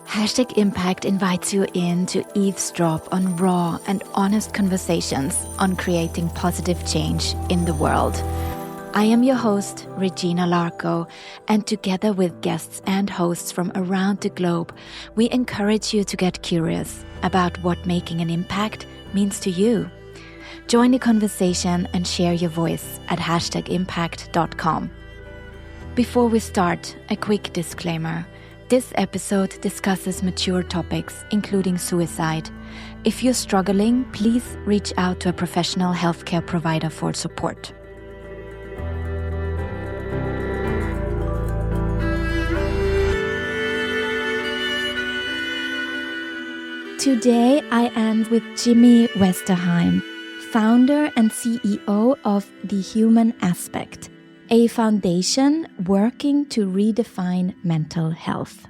Hashtag Impact invites you in to eavesdrop on raw and honest conversations on creating positive change in the world. I am your host, Regina Larco, and together with guests and hosts from around the globe, we encourage you to get curious about what making an impact means to you. Join the conversation and share your voice at hashtagimpact.com. Before we start, a quick disclaimer. This episode discusses mature topics, including suicide. If you're struggling, please reach out to a professional healthcare provider for support. Today I am with Jimmy Westerheim, founder and CEO of The Human Aspect, a foundation working to redefine mental health.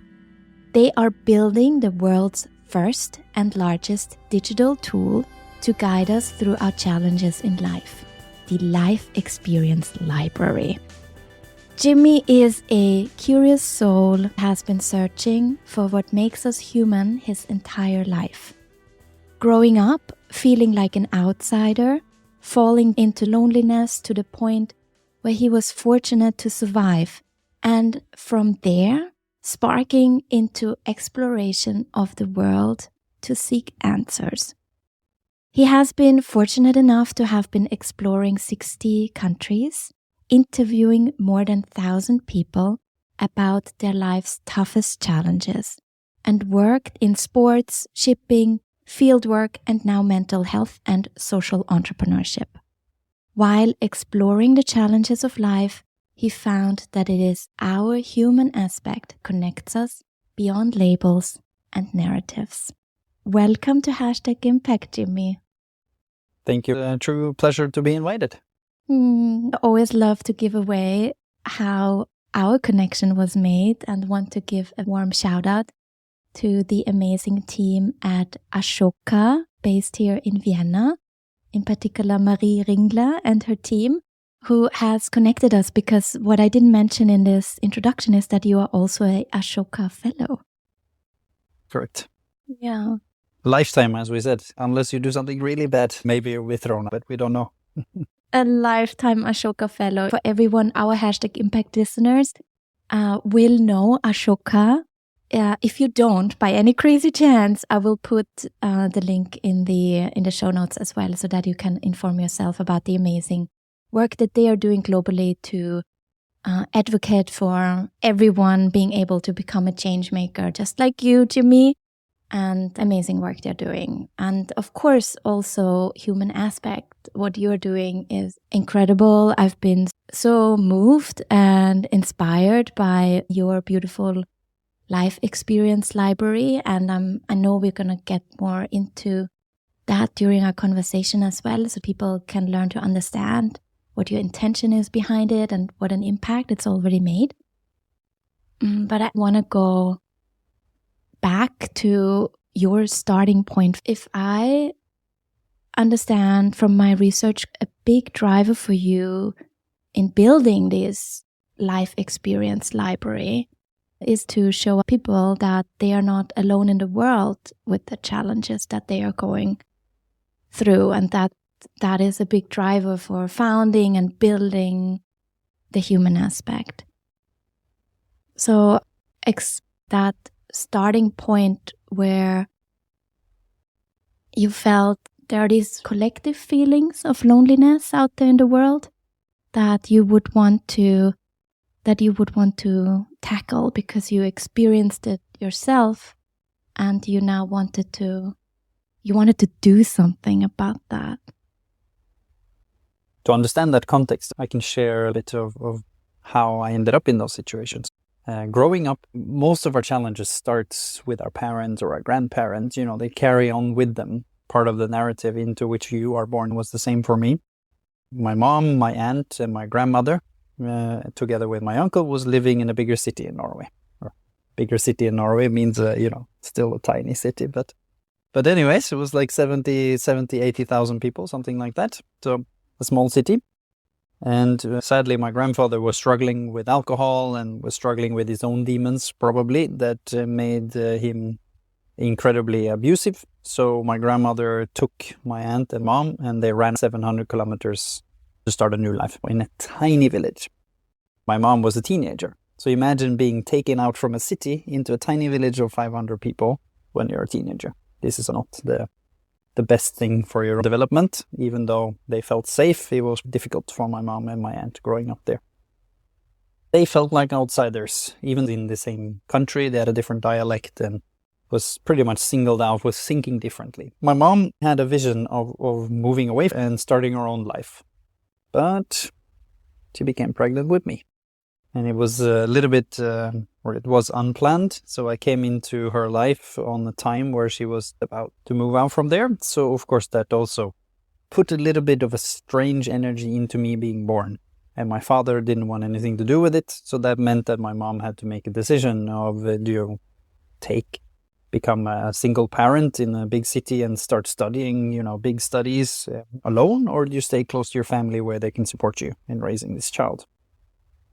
They are building the world's first and largest digital tool to guide us through our challenges in life, the Life Experience Library. Jimmy is a curious soul, has been searching for what makes us human his entire life. Growing up, feeling like an outsider, falling into loneliness to the point where he was fortunate to survive, and from there, sparking into exploration of the world to seek answers. He has been fortunate enough to have been exploring 60 countries, interviewing more than 1,000 people about their life's toughest challenges, and worked in sports, shipping, fieldwork, and now mental health and social entrepreneurship. While exploring the challenges of life, he found that it is our human aspect connects us beyond labels and narratives. Welcome to Hashtag Impact, Jimmy. Thank you. A true pleasure to be invited. I always love to give away how our connection was made and want to give a warm shout out to the amazing team at Ashoka, based here in Vienna. In particular, Marie Ringler and her team, who has connected us, because what I didn't mention in this introduction is that you are also a Ashoka Fellow. Correct. Yeah. Lifetime, as we said. Unless you do something really bad, maybe you'll be thrown, but we don't know. A lifetime Ashoka Fellow. For everyone, our Hashtag Impact listeners will know Ashoka. If you don't, by any crazy chance, I will put the link in the show notes as well, so that you can inform yourself about the amazing work that they are doing globally to advocate for everyone being able to become a change maker, just like you, Jimmy, and amazing work they're doing. And of course, also Human Aspect. What you're doing is incredible. I've been so moved and inspired by your beautiful Life Experience Library, and I know we're going to get more into that during our conversation as well, so people can learn to understand what your intention is behind it and what an impact it's already made. But I want to go back to your starting point. If I understand from my research, a big driver for you in building this Life Experience Library is to show people that they are not alone in the world with the challenges that they are going through, and that is a big driver for founding and building the Human Aspect. So that starting point where you felt there are these collective feelings of loneliness out there in the world that you would want to tackle because you experienced it yourself, and you now wanted to do something about that. To understand that context, I can share a bit of how I ended up in those situations. Growing up, most of our challenges starts with our parents or our grandparents. You know, they carry on with them. Part of the narrative into which you are born was the same for me. My mom, my aunt, and my grandmother, together with my uncle, was living in a bigger city in Norway. Or bigger city in Norway means, still a tiny city. But anyways, it was like 80,000 people, something like that. So a small city. And sadly, my grandfather was struggling with alcohol and was struggling with his own demons, probably, that made him incredibly abusive. So my grandmother took my aunt and mom, and they ran 700 kilometers to start a new life in a tiny village. My mom was a teenager. So imagine being taken out from a city into a tiny village of 500 people when you're a teenager. This is not the best thing for your development. Even though they felt safe, it was difficult for my mom and my aunt growing up there. They felt like outsiders, even in the same country. They had a different dialect and was pretty much singled out, was thinking differently. My mom had a vision of moving away and starting her own life. But she became pregnant with me. And it was a little bit, or it was unplanned. So I came into her life on a time where she was about to move out from there. So of course that also put a little bit of a strange energy into me being born. And my father didn't want anything to do with it. So that meant that my mom had to make a decision of, do you become a single parent in a big city and start studying, big studies alone, or do you stay close to your family where they can support you in raising this child?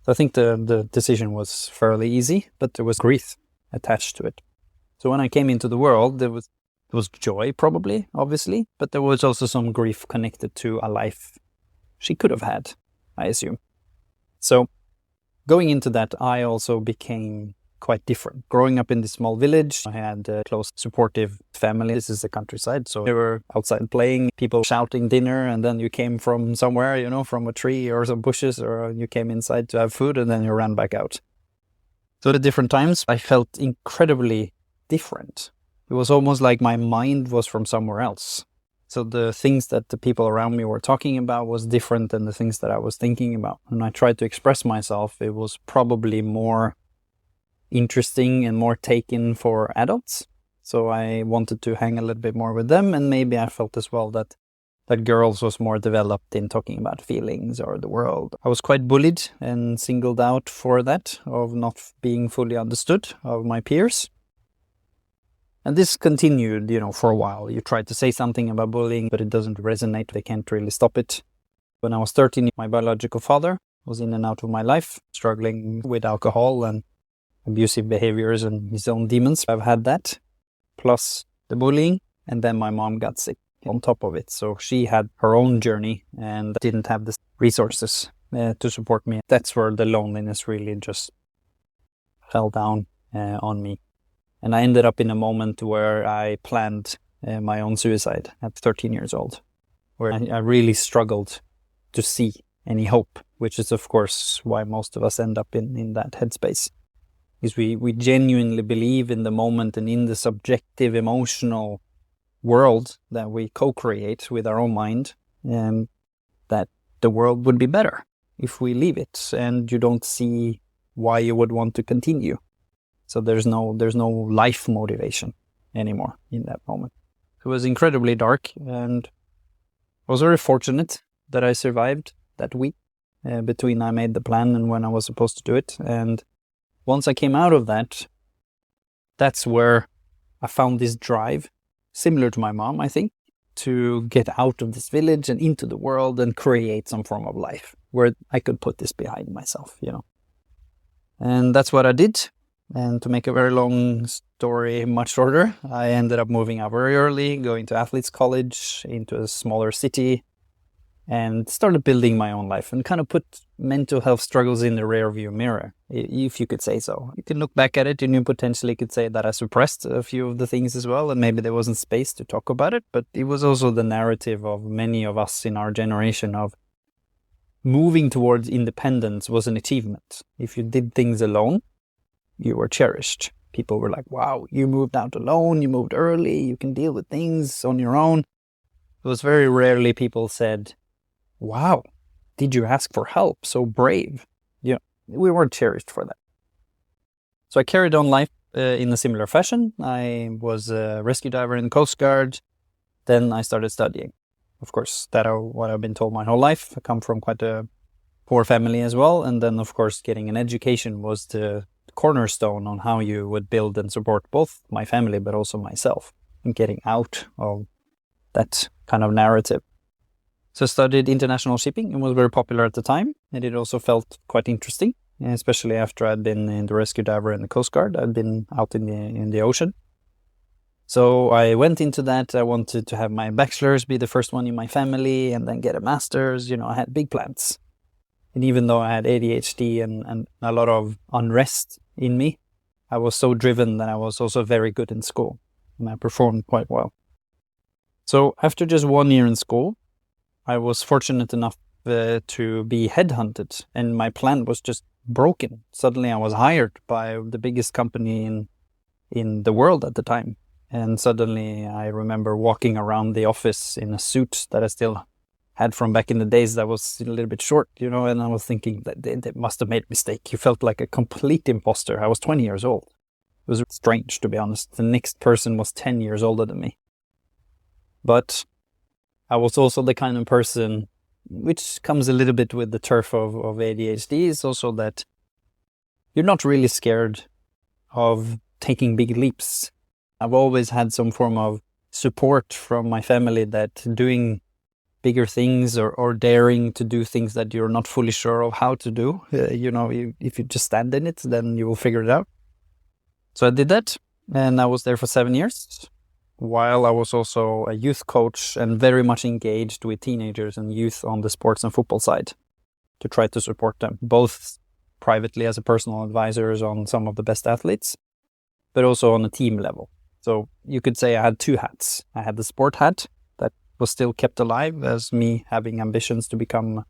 So I think the decision was fairly easy, but there was grief attached to it. So when I came into the world, there was joy, probably, obviously, but there was also some grief connected to a life she could have had, I assume. So going into that, I also became quite different. Growing up in this small village, I had a close, supportive family. This is the countryside, so they were outside playing, people shouting dinner, and then you came from somewhere, from a tree or some bushes, or you came inside to have food, and then you ran back out. So at different times, I felt incredibly different. It was almost like my mind was from somewhere else. So the things that the people around me were talking about was different than the things that I was thinking about. When I tried to express myself, it was probably more interesting and more taken for adults. So I wanted to hang a little bit more with them, and maybe I felt as well that girls was more developed in talking about feelings or the world. I was quite bullied and singled out for that, of not being fully understood of my peers. And this continued, for a while. You try to say something about bullying, but it doesn't resonate. They can't really stop it. When I was 13, my biological father was in and out of my life, struggling with alcohol and abusive behaviors and his own demons. I've had that, plus the bullying, and then my mom got sick on top of it. So she had her own journey and didn't have the resources to support me. That's where the loneliness really just fell down on me. And I ended up in a moment where I planned my own suicide at 13 years old, where I really struggled to see any hope, which is, of course, why most of us end up in that headspace. Because we genuinely believe in the moment and in the subjective, emotional world that we co-create with our own mind, that the world would be better if we leave it, and you don't see why you would want to continue. So there's no life motivation anymore in that moment. It was incredibly dark, and I was very fortunate that I survived that week between I made the plan and when I was supposed to do it. And once I came out of that, that's where I found this drive, similar to my mom, I think, to get out of this village and into the world and create some form of life where I could put this behind myself, And that's what I did. And to make a very long story much shorter, I ended up moving out very early, going to athletes college, into a smaller city, and started building my own life and kind of put mental health struggles in the rearview mirror, if you could say so. You can look back at it and you potentially could say that I suppressed a few of the things as well, and maybe there wasn't space to talk about it, but it was also the narrative of many of us in our generation of moving towards independence was an achievement. If you did things alone, you were cherished. People were like, wow, you moved out alone, you moved early, you can deal with things on your own. It was very rarely people said, wow, did you ask for help? So brave. We weren't cherished for that. So I carried on life in a similar fashion. I was a rescue diver in the Coast Guard. Then I started studying. Of course, that's what I've been told my whole life. I come from quite a poor family as well. And then, of course, getting an education was the cornerstone on how you would build and support both my family, but also myself, and getting out of that kind of narrative. So I studied international shipping. It was very popular at the time, and it also felt quite interesting, especially after I'd been in the rescue diver and the Coast Guard. I'd been out in the ocean. So I went into that. I wanted to have my bachelor's, be the first one in my family, and then get a master's. I had big plans. And even though I had ADHD and a lot of unrest in me, I was so driven that I was also very good in school, and I performed quite well. So after just 1 year in school, I was fortunate enough to be headhunted, and my plan was just broken. Suddenly I was hired by the biggest company in the world at the time. And suddenly I remember walking around the office in a suit that I still had from back in the days that was a little bit short, and I was thinking that they must have made a mistake. You felt like a complete imposter. I was 20 years old. It was strange, to be honest. The next person was 10 years older than me. But I was also the kind of person, which comes a little bit with the turf of ADHD, is also that you're not really scared of taking big leaps. I've always had some form of support from my family that doing bigger things or daring to do things that you're not fully sure of how to do, if you just stand in it, then you will figure it out. So I did that, and I was there for 7 years, while I was also a youth coach and very much engaged with teenagers and youth on the sports and football side to try to support them, both privately as a personal advisor on some of the best athletes, but also on a team level. So you could say I had two hats. I had the sport hat that was still kept alive as me having ambitions to become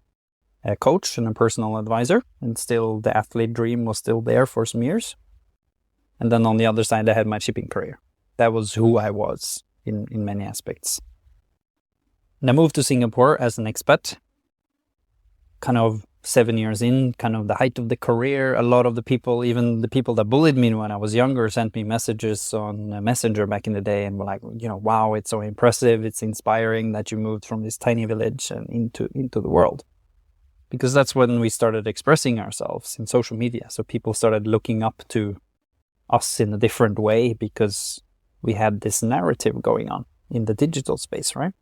a coach and a personal advisor, and still the athlete dream was still there for some years. And then on the other side, I had my shipping career. That was who I was in many aspects. And I moved to Singapore as an expat, kind of 7 years in, kind of the height of the career. A lot of the people, even the people that bullied me when I was younger, sent me messages on Messenger back in the day and were like, wow, it's so impressive. It's inspiring that you moved from this tiny village and into the world. Because that's when we started expressing ourselves in social media. So people started looking up to us in a different way because we had this narrative going on in the digital space, right?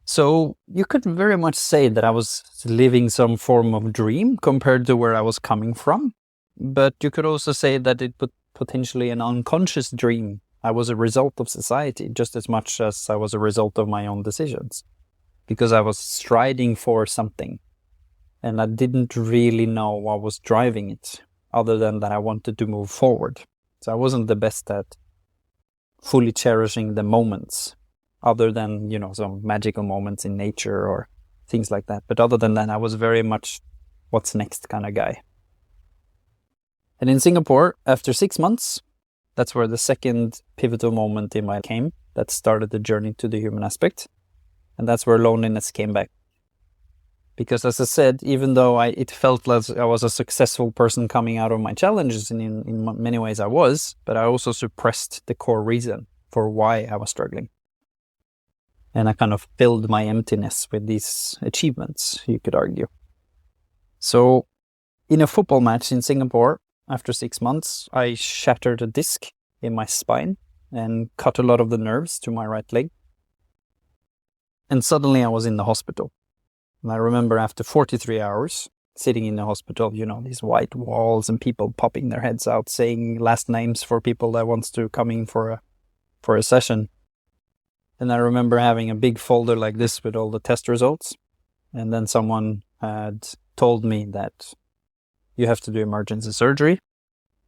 So you could very much say that I was living some form of dream compared to where I was coming from. But you could also say that it was potentially an unconscious dream. I was a result of society just as much as I was a result of my own decisions. Because I was striding for something. And I didn't really know what was driving it, other than that I wanted to move forward. So I wasn't the best at fully cherishing the moments, other than, some magical moments in nature or things like that. But other than that, I was very much what's next kind of guy. And in Singapore, after 6 months, that's where the second pivotal moment in my life came that started the journey to the human aspect. And that's where loneliness came back. Because as I said, even though it felt like I was a successful person coming out of my challenges, and in many ways I was, but I also suppressed the core reason for why I was struggling. And I kind of filled my emptiness with these achievements, you could argue. So in a football match in Singapore, after 6 months, I shattered a disc in my spine and cut a lot of the nerves to my right leg. And suddenly I was in the hospital. And I remember after 43 hours, sitting in the hospital, these white walls and people popping their heads out, saying last names for people that wants to come in for a session. And I remember having a big folder like this with all the test results. And then someone had told me that you have to do emergency surgery.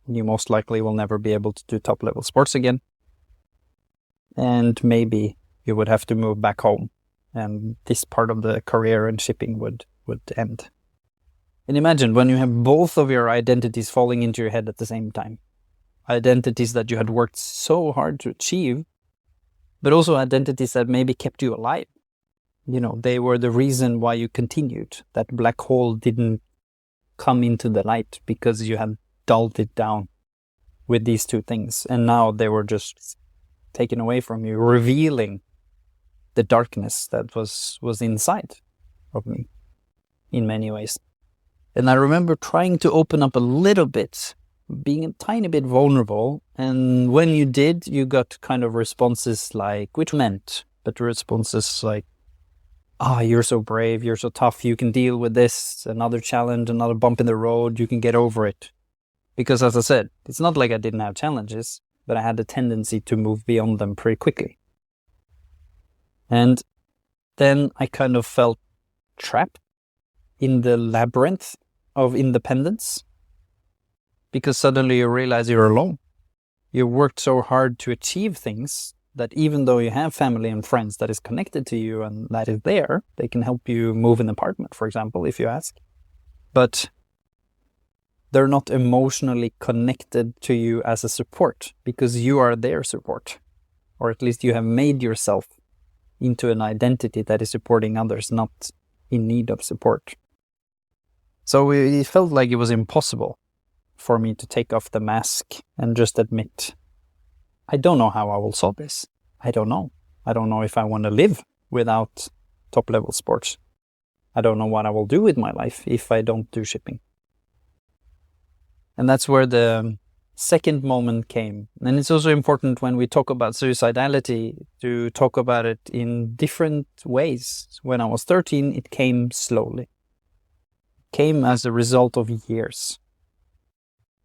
You most likely will never be able to do top-level sports again. And maybe you would have to move back home. And this part of the career in shipping would end. And imagine when you have both of your identities falling into your head at the same time. Identities that you had worked so hard to achieve, but also identities that maybe kept you alive. They were the reason why you continued. That black hole didn't come into the light because you had dulled it down with these two things. And now they were just taken away from you, revealing the darkness that was inside of me in many ways. And I remember trying to open up a little bit, being a tiny bit vulnerable. And when you did, you got kind of responses like, which meant, but responses like, you're so brave, you're so tough, you can deal with this, another challenge, another bump in the road, you can get over it. Because as I said, it's not like I didn't have challenges, but I had the tendency to move beyond them pretty quickly. And then I kind of felt trapped in the labyrinth of independence, because suddenly you realize you're alone. You worked so hard to achieve things that even though you have family and friends that is connected to you and that is there, they can help you move an apartment, for example, if you ask. But they're not emotionally connected to you as a support, because you are their support. Or at least you have made yourself into an identity that is supporting others, not in need of support. So it felt like it was impossible for me to take off the mask and just admit, I don't know how I will solve this. I don't know. I don't know if I want to live without top-level sports. I don't know what I will do with my life if I don't do shipping. And that's where the second moment came. And it's also important when we talk about suicidality to talk about it in different ways. When I was 13, it came slowly. It came as a result of years.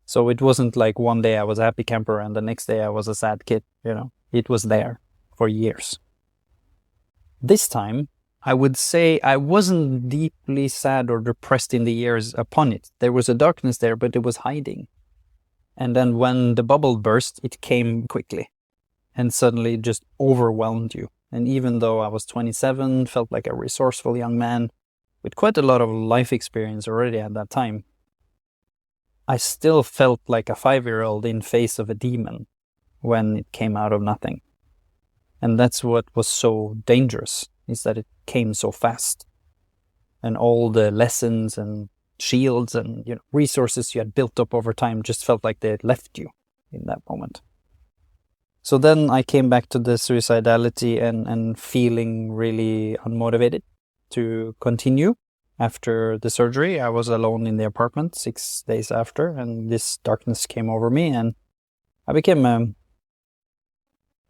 So it wasn't like one day I was a happy camper and the next day I was a sad kid, It was there for years. This time, I would say I wasn't deeply sad or depressed in the years upon it. There was a darkness there, but it was hiding. And then when the bubble burst, it came quickly and suddenly just overwhelmed you. And even though I was 27, felt like a resourceful young man with quite a lot of life experience already at that time, I still felt like a 5-year-old in face of a demon when it came out of nothing. And that's what was so dangerous, is that it came so fast. And all the lessons and shields and resources you had built up over time just felt like they had left you in that moment. So then I came back to the suicidality and feeling really unmotivated to continue. After the surgery, I was alone in the apartment 6 days after, and this darkness came over me, and I became a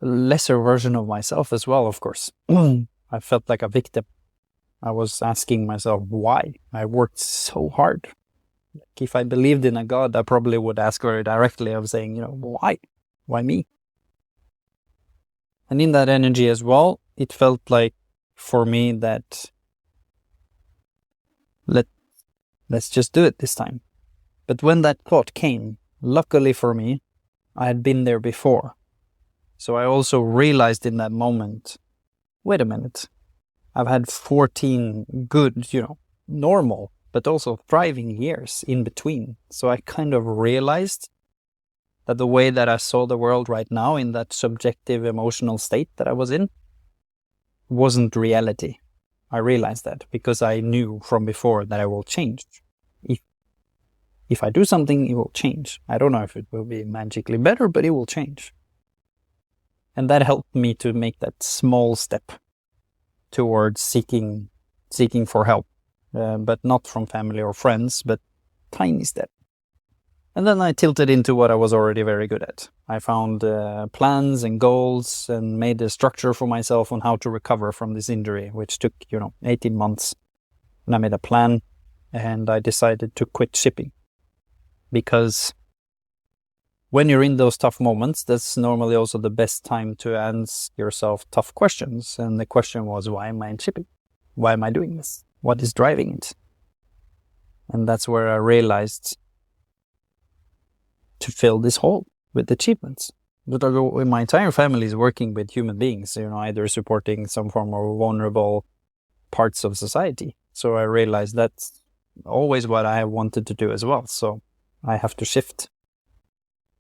lesser version of myself as well, of course. I felt like a victim. I was asking myself why. I worked so hard. If I believed in a God, I probably would ask very directly of saying, why? Why me? And in that energy as well, it felt like for me that let's just do it this time. But when that thought came, luckily for me, I had been there before. So I also realized in that moment, wait a minute, I've had 14 good, normal, but also thriving years in between. So I kind of realized that the way that I saw the world right now in that subjective emotional state that I was in wasn't reality. I realized that because I knew from before that I will change. If I do something, it will change. I don't know if it will be magically better, but it will change. And that helped me to make that small step towards seeking for help, but not from family or friends, but tiny step. And then I tilted into what I was already very good at. I found plans and goals and made a structure for myself on how to recover from this injury, which took, 18 months. And I made a plan and I decided to quit shipping. Because when you're in those tough moments, that's normally also the best time to ask yourself tough questions. And the question was, why am I in shipping? Why am I doing this? What is driving it? And that's where I realized to fill this hole with achievements. But my entire family is working with human beings, either supporting some form of vulnerable parts of society. So I realized that's always what I wanted to do as well. So I have to shift.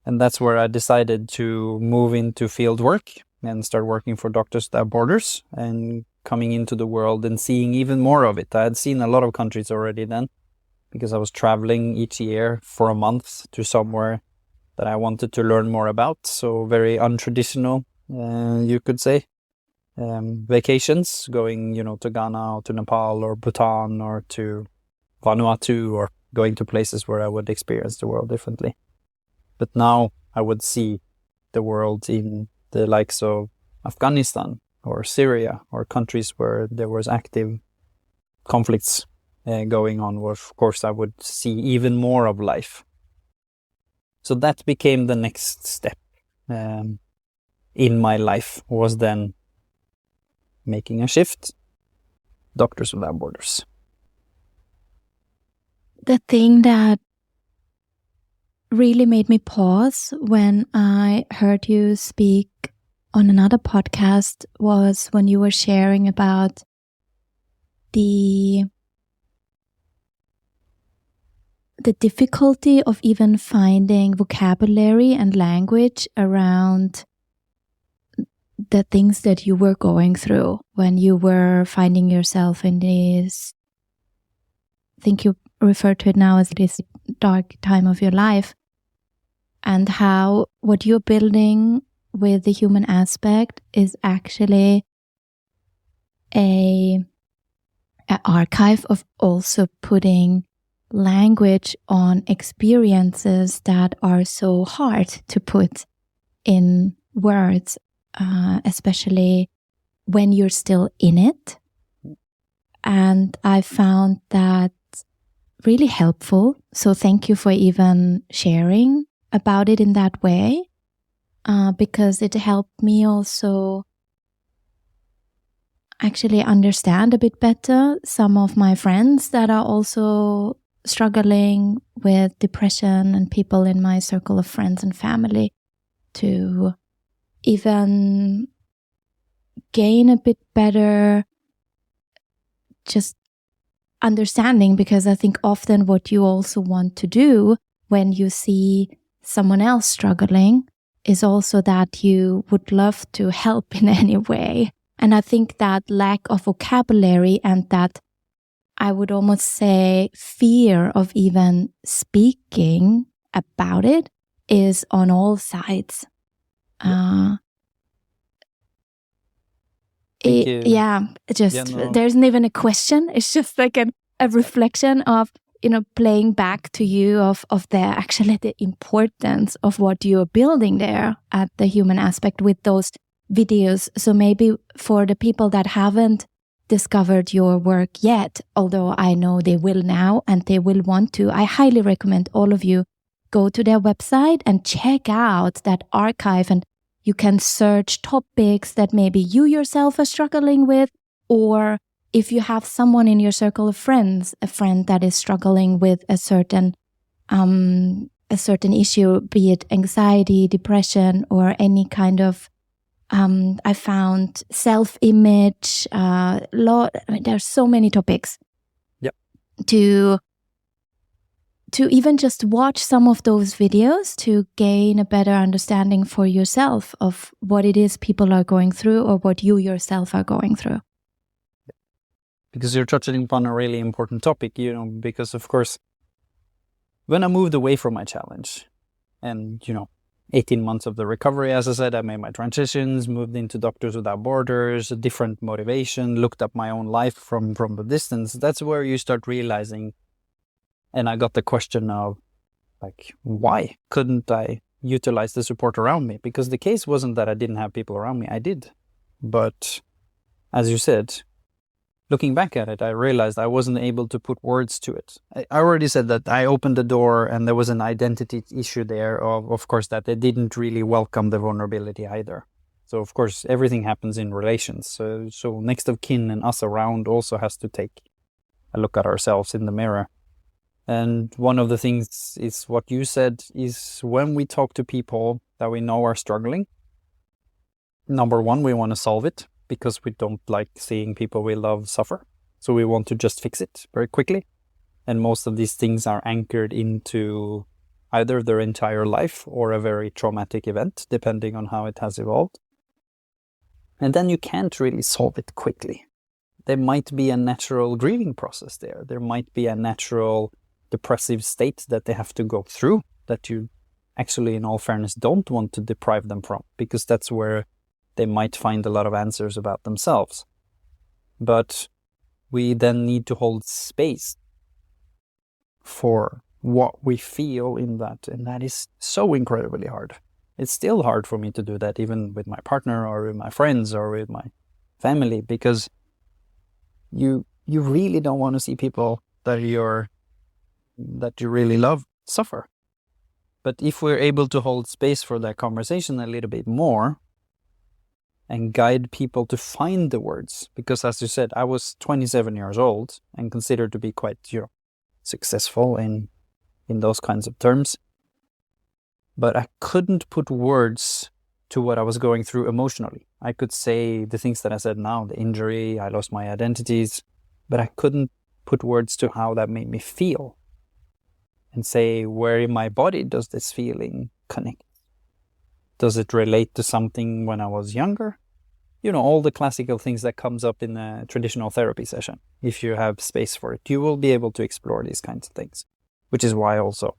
And that's where I decided to move into field work and start working for Doctors Without Borders and coming into the world and seeing even more of it. I had seen a lot of countries already then because I was traveling each year for a month to somewhere that I wanted to learn more about. So very untraditional, you could say, vacations, going, to Ghana or to Nepal or Bhutan or to Vanuatu, or going to places where I would experience the world differently. But now I would see the world in the likes of Afghanistan, or Syria or countries where there was active conflicts going on, where of course I would see even more of life. So that became the next step in my life, was then making a shift, Doctors Without Borders. The thing that really made me pause when I heard you speak on another podcast was when you were sharing about the difficulty of even finding vocabulary and language around the things that you were going through when you were finding yourself in this, I think you refer to it now as this dark time of your life, and how what you're building with the human aspect is actually an archive of also putting language on experiences that are so hard to put in words, especially when you're still in it. And I found that really helpful. So thank you for even sharing about it in that way, because it helped me also actually understand a bit better some of my friends that are also struggling with depression, and people in my circle of friends and family, to even gain a bit better just understanding, because I think often what you also want to do when you see someone else struggling is also that you would love to help in any way. And I think that lack of vocabulary and that, I would almost say, fear of even speaking about it is on all sides. There isn't even a question. It's just like a reflection of, playing back to you of the importance of what you're building there at the human aspect with those videos. So maybe for the people that haven't discovered your work yet, although I know they will now and they will want to, I highly recommend all of you go to their website and check out that archive, and you can search topics that maybe you yourself are struggling with, or if you have someone in your circle of friends, a friend that is struggling with a certain issue, be it anxiety, depression, or any kind of I found self-image, there's so many topics. Yep. To even just watch some of those videos to gain a better understanding for yourself of what it is people are going through, or what you yourself are going through. Because you're touching upon a really important topic, because of course, when I moved away from my challenge and, 18 months of the recovery, as I said, I made my transitions, moved into Doctors Without Borders, a different motivation, looked up my own life from the distance. That's where you start realizing, and I got the question of, why couldn't I utilize the support around me? Because the case wasn't that I didn't have people around me. I did. But as you said, looking back at it, I realized I wasn't able to put words to it. I already said that I opened the door and there was an identity issue there, of course, that they didn't really welcome the vulnerability either. So, of course, everything happens in relations. So next of kin and us around also has to take a look at ourselves in the mirror. And one of the things is what you said, is when we talk to people that we know are struggling, number one, we want to solve it, because we don't like seeing people we love suffer. So we want to just fix it very quickly. And most of these things are anchored into either their entire life or a very traumatic event, depending on how it has evolved. And then you can't really solve it quickly. There might be a natural grieving process there. There might be a natural depressive state that they have to go through, that you actually, in all fairness, don't want to deprive them from, because that's where they might find a lot of answers about themselves. But we then need to hold space for what we feel in that. And that is so incredibly hard. It's still hard for me to do that, even with my partner or with my friends or with my family, because you really don't want to see people that you really love suffer. But if we're able to hold space for that conversation a little bit more and guide people to find the words, because as you said, I was 27 years old and considered to be quite, successful in those kinds of terms. But I couldn't put words to what I was going through emotionally. I could say the things that I said now, the injury, I lost my identities, but I couldn't put words to how that made me feel. And say, where in my body does this feeling connect? Does it relate to something when I was younger? All the classical things that comes up in a traditional therapy session. If you have space for it, you will be able to explore these kinds of things, which is why also,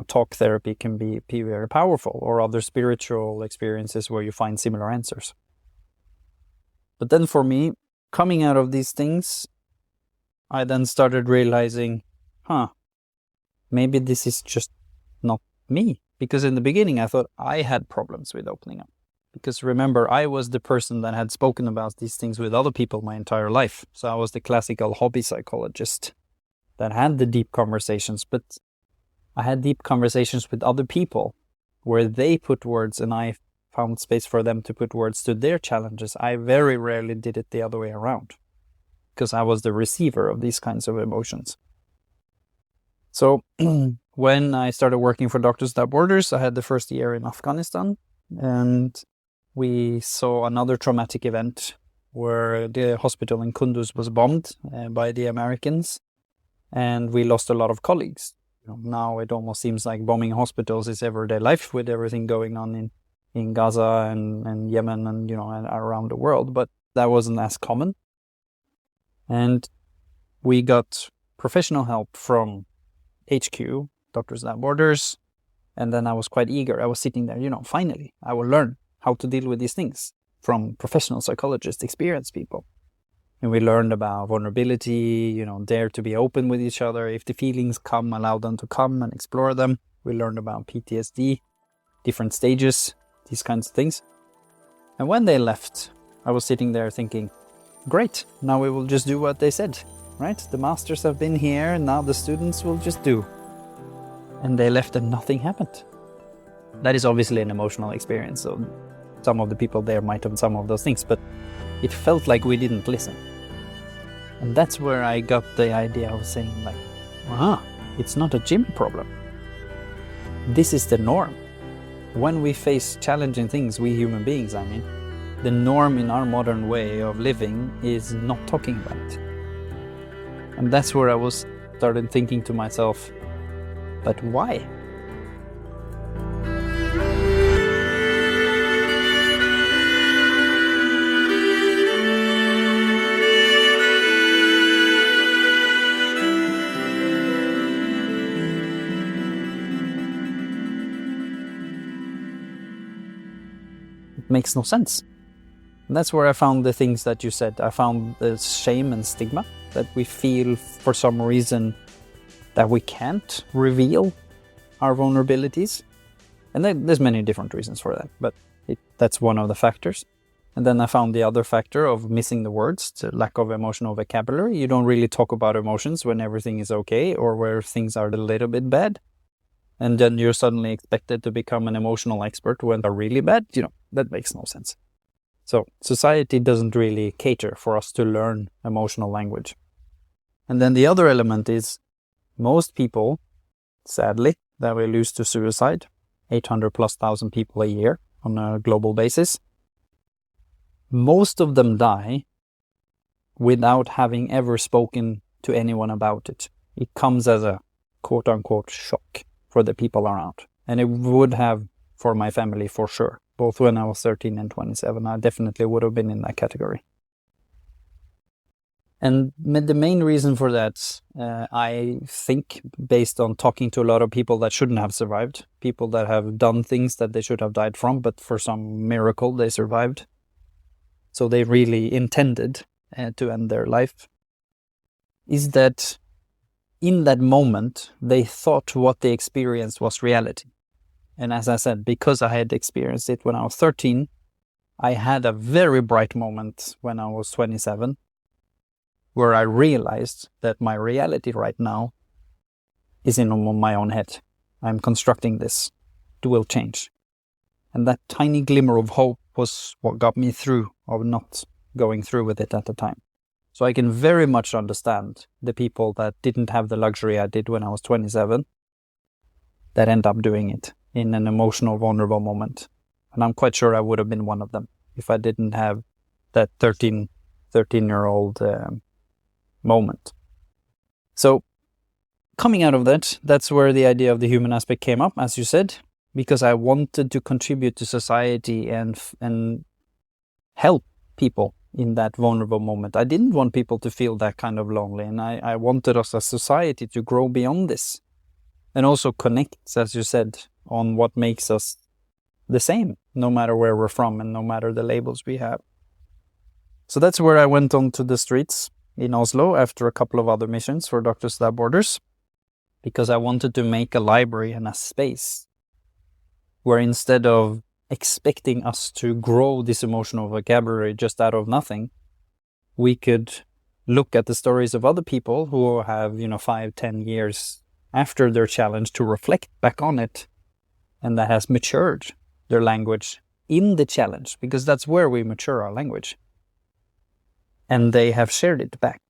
talk therapy can be very powerful, or other spiritual experiences where you find similar answers. But then for me, coming out of these things, I then started realizing, maybe this is just not me. Because in the beginning, I thought I had problems with opening up. Because remember, I was the person that had spoken about these things with other people my entire life. So I was the classical hobby psychologist that had the deep conversations. But I had deep conversations with other people where they put words and I found space for them to put words to their challenges. I very rarely did it the other way around, because I was the receiver of these kinds of emotions. So when I started working for Doctors Without Borders, I had the first year in Afghanistan, and we saw another traumatic event where the hospital in Kunduz was bombed by the Americans, and we lost a lot of colleagues. Now it almost seems like bombing hospitals is everyday life with everything going on in Gaza and Yemen and and around the world, but that wasn't as common. And we got professional help from HQ, Doctors Without Borders, and then I was quite eager. I was sitting there, finally, I will learn how to deal with these things from professional psychologists, experienced people. And we learned about vulnerability, dare to be open with each other. If the feelings come, allow them to come and explore them. We learned about PTSD, different stages, these kinds of things. And when they left, I was sitting there thinking, great, now we will just do what they said. Right? The masters have been here, and now the students will just do. And they left and nothing happened. That is obviously an emotional experience, so some of the people there might have some of those things, but it felt like we didn't listen. And that's where I got the idea of saying, it's not a gym problem. This is the norm. When we face challenging things, we human beings, the norm in our modern way of living is not talking about it. And that's where I started thinking to myself, but why? It makes no sense. And that's where I found the things that you said. I found the shame and stigma that we feel for some reason that we can't reveal our vulnerabilities. And there's many different reasons for that, but that's one of the factors. And then I found the other factor of missing the words, the lack of emotional vocabulary. You don't really talk about emotions when everything is okay or where things are a little bit bad. And then you're suddenly expected to become an emotional expert when they're really bad. That makes no sense. So society doesn't really cater for us to learn emotional language. And then the other element is most people, sadly, that we lose to suicide, 800,000+ people a year on a global basis, most of them die without having ever spoken to anyone about it. It comes as a quote-unquote shock for the people around. And it would have for my family for sure. Both when I was 13 and 27, I definitely would have been in that category. And the main reason for that, I think, based on talking to a lot of people that shouldn't have survived, people that have done things that they should have died from, but for some miracle they survived. So they really intended to end their life, is that in that moment, they thought what they experienced was reality. And as I said, because I had experienced it when I was 13, I had a very bright moment when I was 27, where I realized that my reality right now is in my own head. I'm constructing this. It will change. And that tiny glimmer of hope was what got me through of not going through with it at the time. So I can very much understand the people that didn't have the luxury I did when I was 27 that end up doing it in an emotional, vulnerable moment. And I'm quite sure I would have been one of them if I didn't have that 13-year-old moment. So coming out of that, that's where the idea of the human aspect came up, as you said, because I wanted to contribute to society and help people in that vulnerable moment. I didn't want people to feel that kind of lonely, and I wanted us as society to grow beyond this and also connect, as you said, on what makes us the same, no matter where we're from and no matter the labels we have. So that's where I went onto the streets in Oslo after a couple of other missions for Doctors Without Borders, because I wanted to make a library and a space where instead of expecting us to grow this emotional vocabulary just out of nothing, we could look at the stories of other people who have, 5-10 years after their challenge to reflect back on it, and that has matured their language in the challenge, because that's where we mature our language. And they have shared it back.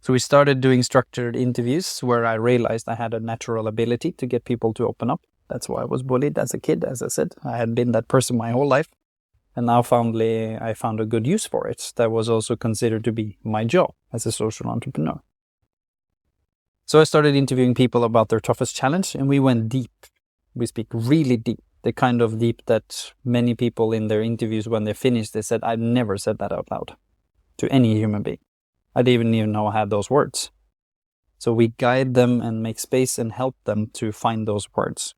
So we started doing structured interviews where I realized I had a natural ability to get people to open up. That's why I was bullied as a kid, as I said. I had been that person my whole life. And now I found a good use for it. That was also considered to be my job as a social entrepreneur. So I started interviewing people about their toughest challenge, and we went deep. We speak really deep. The kind of deep that many people in their interviews, when they finished, they said, I've never said that out loud to any human being. I didn't even know I had those words. So we guide them and make space and help them to find those words,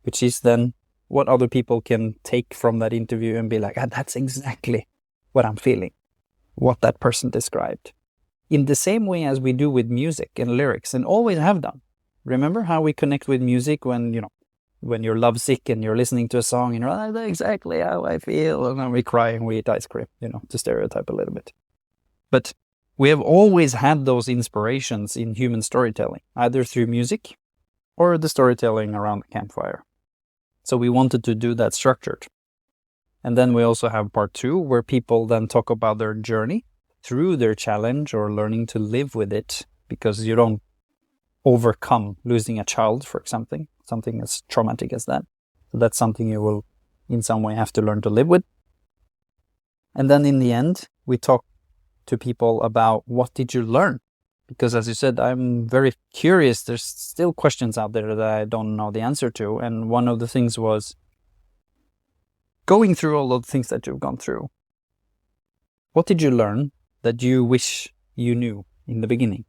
which is then what other people can take from that interview and be like, that's exactly what I'm feeling, what that person described. In the same way as we do with music and lyrics, and always have done. Remember how we connect with music when you're lovesick and you're listening to a song and you're like, that's exactly how I feel, and then we cry and we eat ice cream, to stereotype a little bit. But we have always had those inspirations in human storytelling, either through music or the storytelling around the campfire. So we wanted to do that structured. And then we also have part 2, where people then talk about their journey through their challenge or learning to live with it, because you don't overcome losing a child for something as traumatic as that. So that's something you will in some way have to learn to live with. And then in the end, we talk to people about what did you learn? Because as you said, I'm very curious. There's still questions out there that I don't know the answer to. And one of the things was going through all of the things that you've gone through. What did you learn that you wish you knew in the beginning?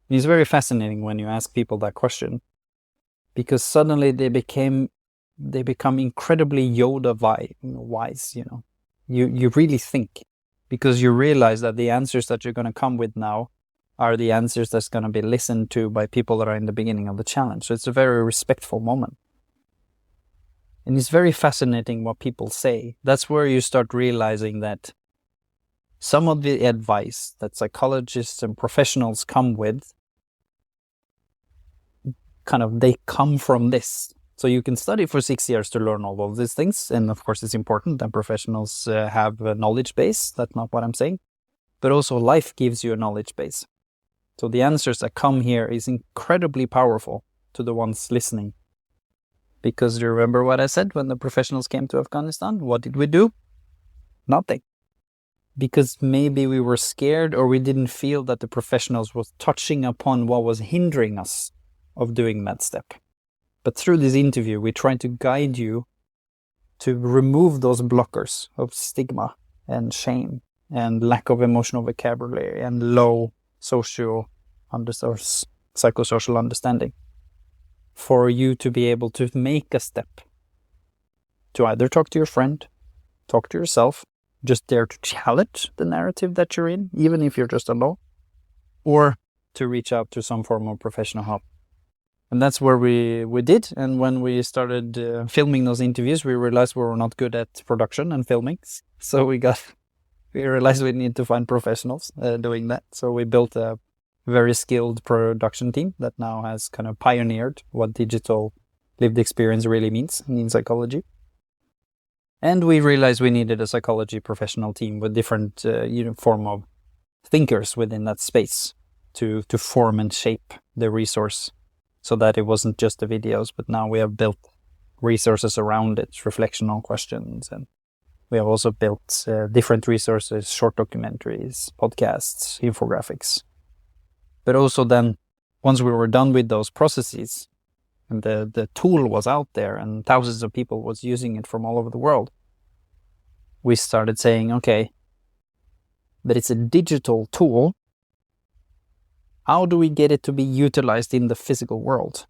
And it's very fascinating when you ask people that question, because suddenly they become incredibly Yoda wise, You really think, because you realize that the answers that you're going to come with now are the answers that's going to be listened to by people that are in the beginning of the challenge. So it's a very respectful moment. And it's very fascinating what people say. That's where you start realizing that some of the advice that psychologists and professionals come with, they come from this. So you can study for 6 years to learn all of these things. And of course, it's important that professionals have a knowledge base. That's not what I'm saying. But also life gives you a knowledge base. So the answers that come here is incredibly powerful to the ones listening. Because you remember what I said when the professionals came to Afghanistan? What did we do? Nothing. Because maybe we were scared, or we didn't feel that the professionals was touching upon what was hindering us of doing that step. But through this interview, we try to guide you to remove those blockers of stigma and shame and lack of emotional vocabulary and low psychosocial understanding, for you to be able to make a step to either talk to your friend, talk to yourself, just dare to challenge the narrative that you're in, even if you're just alone, or to reach out to some form of professional help. And that's where we did. And when we started filming those interviews, we realized we were not good at production and filming. So we realized we need to find professionals doing that. So we built a very skilled production team that now has kind of pioneered what digital lived experience really means in psychology. And we realized we needed a psychology professional team with different form of thinkers within that space to form and shape the resource so that it wasn't just the videos, but now we have built resources around it, reflectional questions, and we have also built different resources, short documentaries, podcasts, infographics. But also then, once we were done with those processes, and the tool was out there and thousands of people was using it from all over the world, we started saying, okay, but it's a digital tool. How do we get it to be utilized in the physical world?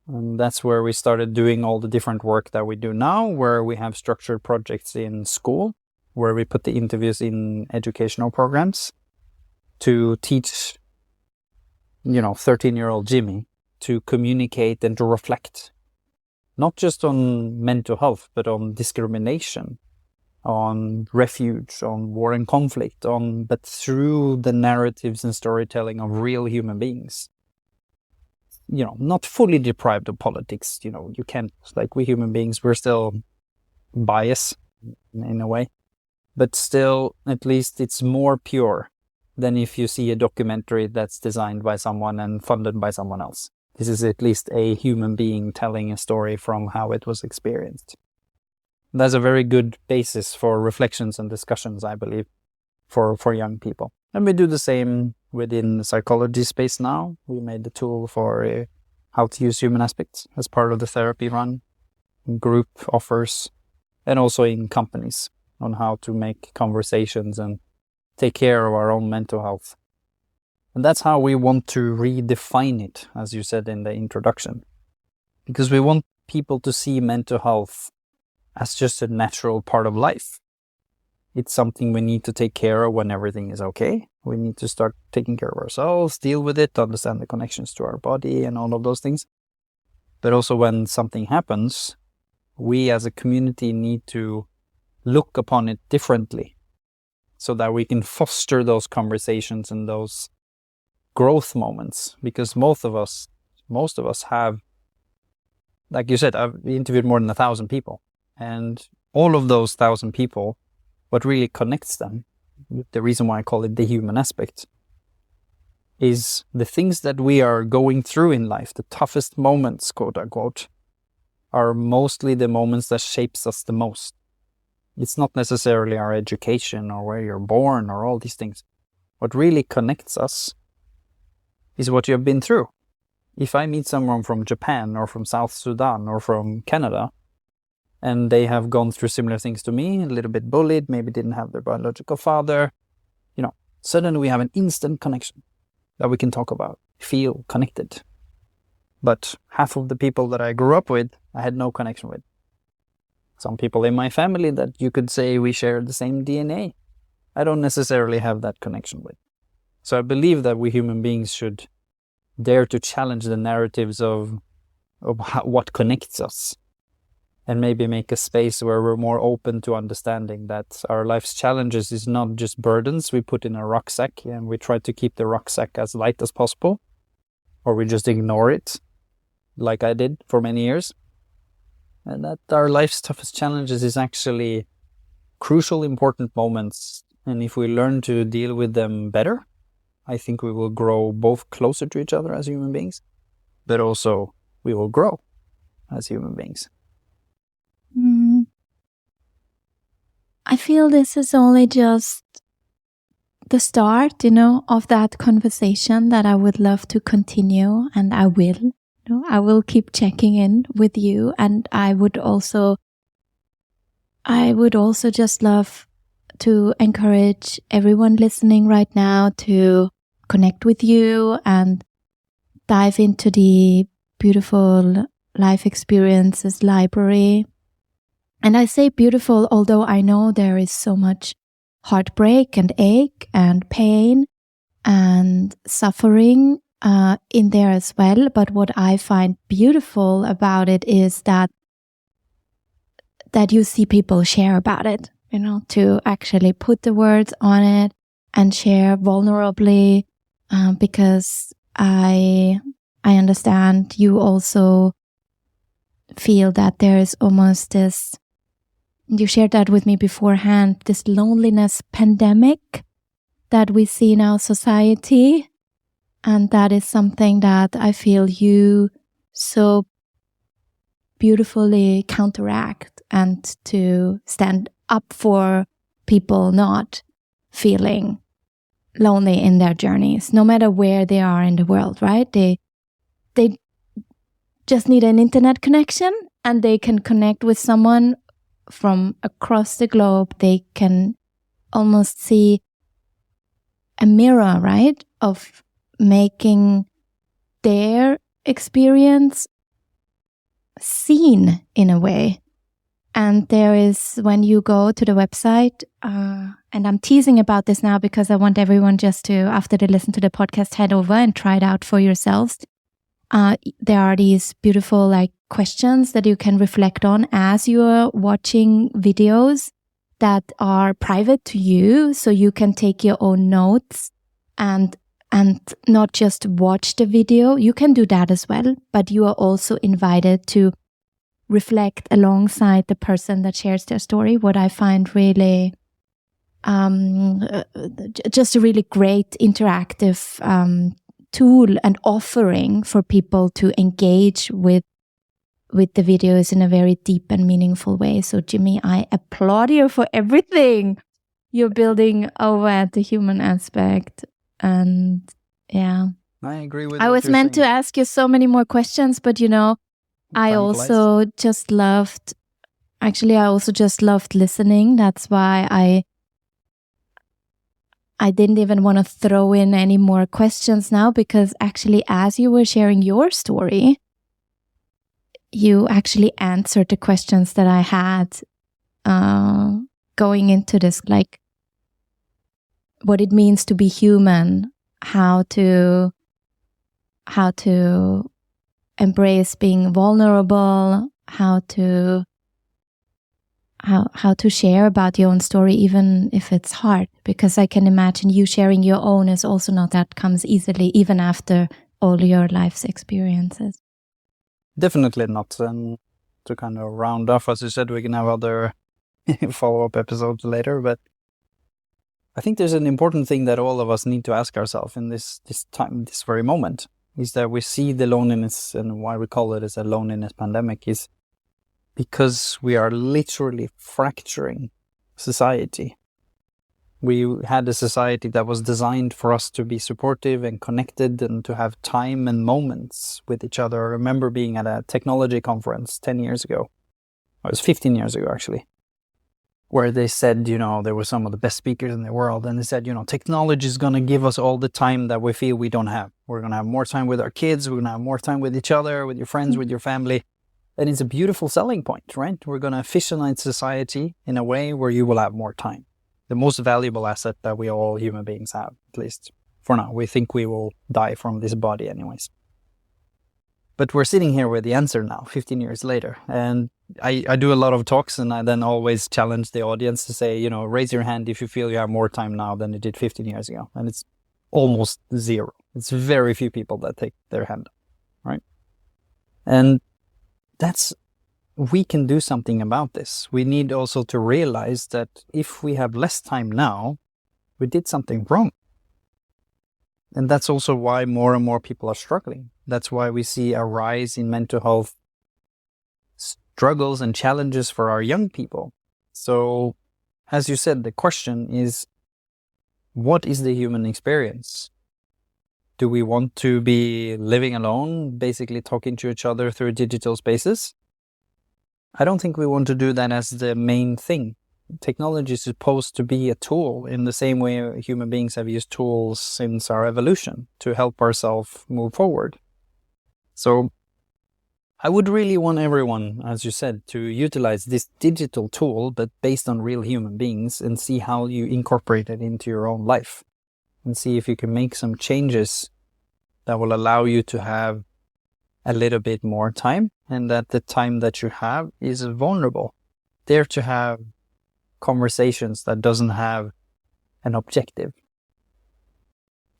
And that's where we started doing all the different work that we do now, where we have structured projects in school, where we put the interviews in educational programs to teach, 13-year-old Jimmy to communicate and to reflect, not just on mental health, but on discrimination, on refuge, on war and conflict, but through the narratives and storytelling of real human beings. Not fully deprived of politics. You can't, like we human beings, we're still biased in a way, but still, at least it's more pure than if you see a documentary that's designed by someone and funded by someone else. This is at least a human being telling a story from how it was experienced. That's a very good basis for reflections and discussions, I believe, for young people. And we do the same within the psychology space now. We made the tool for how to use human aspects as part of the therapy run, group offers, and also in companies on how to make conversations and take care of our own mental health. And that's how we want to redefine it, as you said in the introduction, because we want people to see mental health as just a natural part of life. It's something we need to take care of when everything is okay. We need to start taking care of ourselves, deal with it, understand the connections to our body and all of those things. But also when something happens, we as a community need to look upon it differently so that we can foster those conversations and those growth moments. Because most of us have, like you said, I've interviewed more than 1,000 people. And all of those 1,000 people, what really connects them, the reason why I call it the human aspect, is the things that we are going through in life, the toughest moments, quote unquote, are mostly the moments that shapes us the most. It's not necessarily our education or where you're born or all these things. What really connects us is what you have been through. If I meet someone from Japan or from South Sudan or from Canada, and they have gone through similar things to me, a little bit bullied, maybe didn't have their biological father, suddenly we have an instant connection that we can talk about, feel connected. But half of the people that I grew up with, I had no connection with. Some people in my family that you could say we share the same DNA, I don't necessarily have that connection with. So I believe that we human beings should dare to challenge the narratives of what connects us, and maybe make a space where we're more open to understanding that our life's challenges is not just burdens we put in a rucksack and we try to keep the rucksack as light as possible, or we just ignore it like I did for many years. And that our life's toughest challenges is actually crucial, important moments. And if we learn to deal with them better, I think we will grow both closer to each other as human beings, but also we will grow as human beings. I feel this is only just the start, of that conversation that I would love to continue, and I will. I will keep checking in with you, and I would also just love to encourage everyone listening right now to connect with you and dive into the beautiful Life Experiences library. And I say beautiful, although I know there is so much heartbreak and ache and pain and suffering in there as well. But what I find beautiful about it is that you see people share about it, to actually put the words on it and share vulnerably, because I understand you also feel that there is almost this, you shared that with me beforehand, this loneliness pandemic that we see in our society. And that is something that I feel you so beautifully counteract, and to stand up for people not feeling lonely in their journeys, no matter where they are in the world, right? They just need an internet connection, and they can connect with someone from across the globe. They can almost see a mirror, right, of making their experience seen in a way. And there is, when you go to the website, and I'm teasing about this now because I want everyone just to, after they listen to the podcast, head over and try it out for yourselves. There are these beautiful questions that you can reflect on as you're watching videos that are private to you, so you can take your own notes and not just watch the video. You can do that as well, but you are also invited to reflect alongside the person that shares their story. What I find really just a really great interactive tool and offering for people to engage with the videos in a very deep and meaningful way. So Jimmy, I applaud you for everything you're building over at the human aspect. And yeah, I agree with I what was you're meant saying. to ask you so many more questions, but I also just loved listening. That's why I didn't even want to throw in any more questions now, because actually, as you were sharing your story, you actually answered the questions that I had going into this, like what it means to be human, how to embrace being vulnerable, how to share about your own story, even if it's hard, because I can imagine you sharing your own is also not that comes easily, even after all your life's experiences. Definitely not. And to kind of round off, as you said, we can have other follow-up episodes later, but I think there's an important thing that all of us need to ask ourselves in this time, this very moment, is that we see the loneliness, and why we call it as a loneliness pandemic is because we are literally fracturing society. We had a society that was designed for us to be supportive and connected and to have time and moments with each other. I remember being at a technology conference 10 years ago. It was 15 years ago, actually, where they said, there were some of the best speakers in the world. And they said, technology is going to give us all the time that we feel we don't have. We're going to have more time with our kids. We're going to have more time with each other, with your friends, with your family. And it's a beautiful selling point, right? We're going to efficientize society in a way where you will have more time. The most valuable asset that we all human beings have, at least for now. We think we will die from this body anyways. But we're sitting here with the answer now, 15 years later. And I do a lot of talks, and I then always challenge the audience to say, raise your hand if you feel you have more time now than you did 15 years ago. And it's almost zero. It's very few people that take their hand, right? And we can do something about this. We need also to realize that if we have less time now, we did something wrong. And that's also why more and more people are struggling. That's why we see a rise in mental health struggles and challenges for our young people. So, as you said, the question is, what is the human experience? Do we want to be living alone, basically talking to each other through digital spaces? I don't think we want to do that as the main thing. Technology is supposed to be a tool in the same way human beings have used tools since our evolution to help ourselves move forward. So I would really want everyone, as you said, to utilize this digital tool, but based on real human beings, and see how you incorporate it into your own life and see if you can make some changes that will allow you to have a little bit more time, and that the time that you have is vulnerable. Dare to have conversations that doesn't have an objective.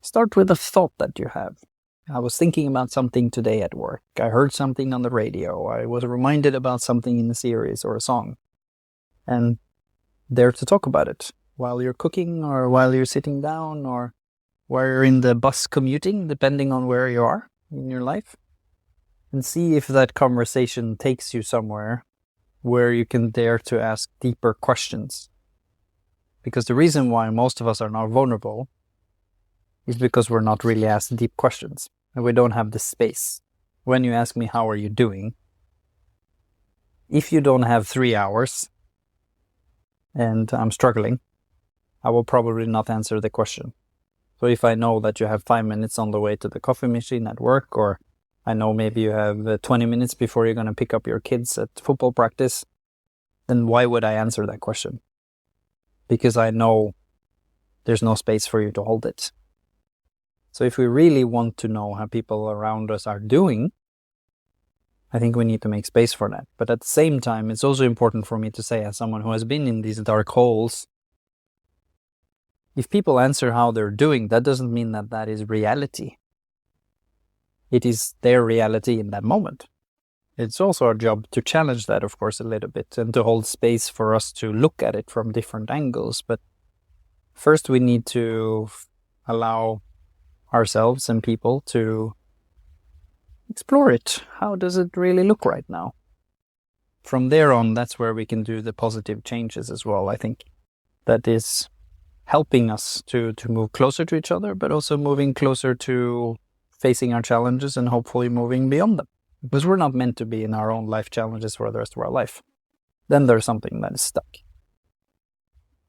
Start with a thought that you have. I was thinking about something today at work. I heard something on the radio. I was reminded about something in a series or a song. And dare to talk about it while you're cooking, or while you're sitting down, or while you're in the bus commuting, depending on where you are in your life. And see if that conversation takes you somewhere where you can dare to ask deeper questions. Because the reason why most of us are not vulnerable is because we're not really asked deep questions, and we don't have the space. When you ask me, how are you doing? If you don't have 3 hours and I'm struggling, I will probably not answer the question. So if I know that you have 5 minutes on the way to the coffee machine at work, or I know maybe you have 20 minutes before you're going to pick up your kids at football practice, then why would I answer that question? Because I know there's no space for you to hold it. So if we really want to know how people around us are doing, I think we need to make space for that. But at the same time, it's also important for me to say, as someone who has been in these dark holes, if people answer how they're doing, that doesn't mean that that is reality. It is their reality in that moment. It's also our job to challenge that, of course, a little bit, and to hold space for us to look at it from different angles. But first we need to allow ourselves and people to explore it. How does it really look right now? From there on, that's where we can do the positive changes as well. I think that is helping us to move closer to each other, but also moving closer to facing our challenges and hopefully moving beyond them. Because we're not meant to be in our own life challenges for the rest of our life. Then there's something that is stuck.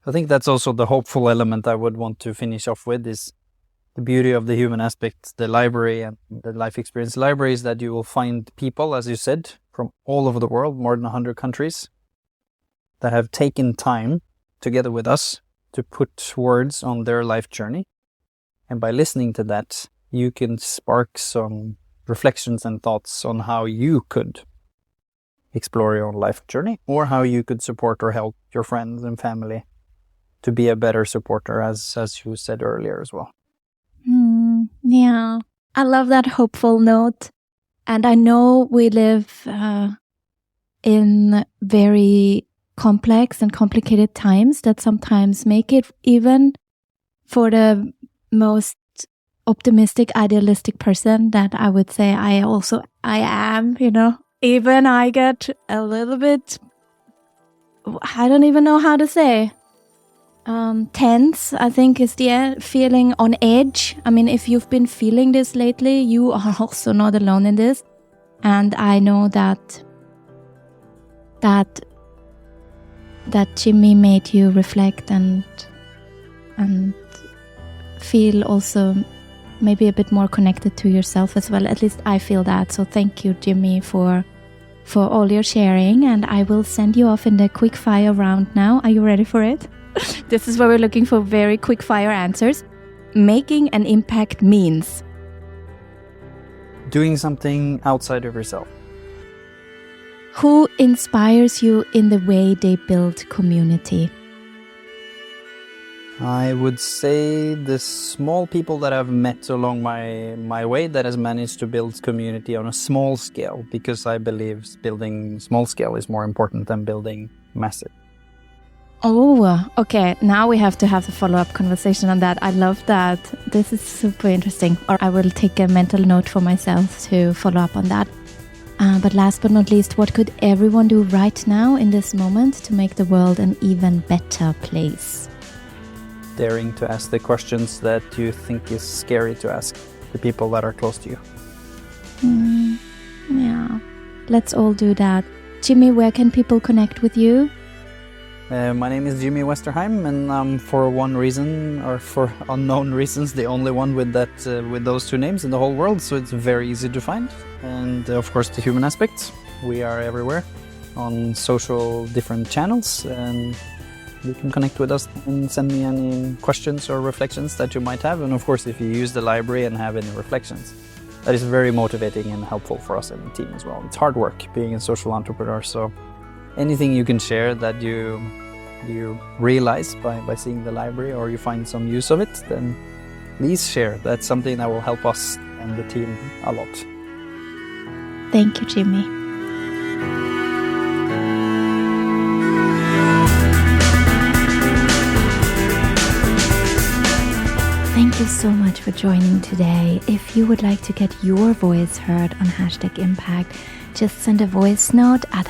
I think that's also the hopeful element I would want to finish off with, is the beauty of the human aspect, the library and the life experience library, is that you will find people, as you said, from all over the world, more than 100 countries, that have taken time together with us to put words on their life journey. And by listening to that, you can spark some reflections and thoughts on how you could explore your own life journey, or how you could support or help your friends and family to be a better supporter, as you said earlier as well. Yeah, I love that hopeful note. And I know we live in very complex and complicated times that sometimes make it, even for the most optimistic, idealistic person that I would say I am, even I get a little bit, I don't even know how to say, tense, I think is the feeling, on edge. I mean, if you've been feeling this lately, you are also not alone in this. And I know that Jimmy made you reflect and feel also maybe a bit more connected to yourself as well. At least I feel that. So thank you, Jimmy, for all your sharing. And I will send you off in the quick fire round now. Are you ready for it? This is where we're looking for very quick fire answers. Making an impact means doing something outside of yourself. Who inspires you in the way they build community? I would say the small people that I've met along my way that has managed to build community on a small scale, because I believe building small scale is more important than building massive. Oh, okay. Now we have to have the follow-up conversation on that. I love that. This is super interesting. Or I will take a mental note for myself to follow up on that. But last but not least, what could everyone do right now in this moment to make the world an even better place? Daring to ask the questions that you think is scary to ask the people that are close to you. Yeah, let's all do that. Jimmy, where can people connect with you? My name is Jimmy Westerheim, and I'm, for one reason or for unknown reasons, the only one with those two names in the whole world, so it's very easy to find. And of course, the human aspects. We are everywhere on social different channels, and you can connect with us and send me any questions or reflections that you might have. And of course, if you use the library and have any reflections, that is very motivating and helpful for us in the team as well. It's hard work being a social entrepreneur, so anything you can share that you realize by seeing the library, or you find some use of it, then please share. That's something that will help us and the team a lot. Thank you, Jimmy. Thank you so much for joining today. If you would like to get your voice heard on #Impact, just send a voice note at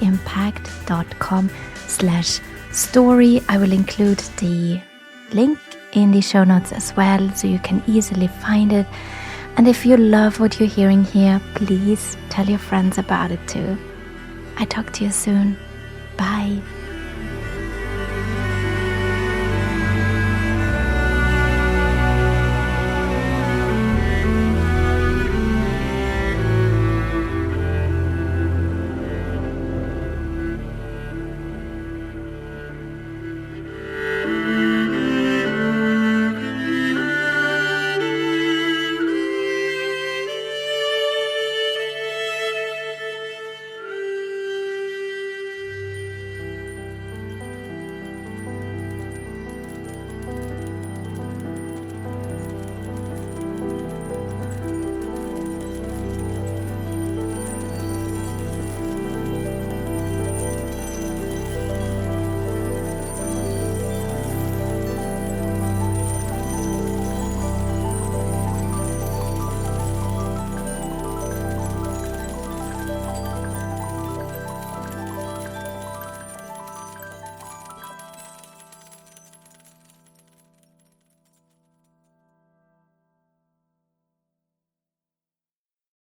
#impact.com/story. I will include the link in the show notes as well, so you can easily find it. And if you love what you're hearing here, please tell your friends about it too. I talk to you soon. Bye.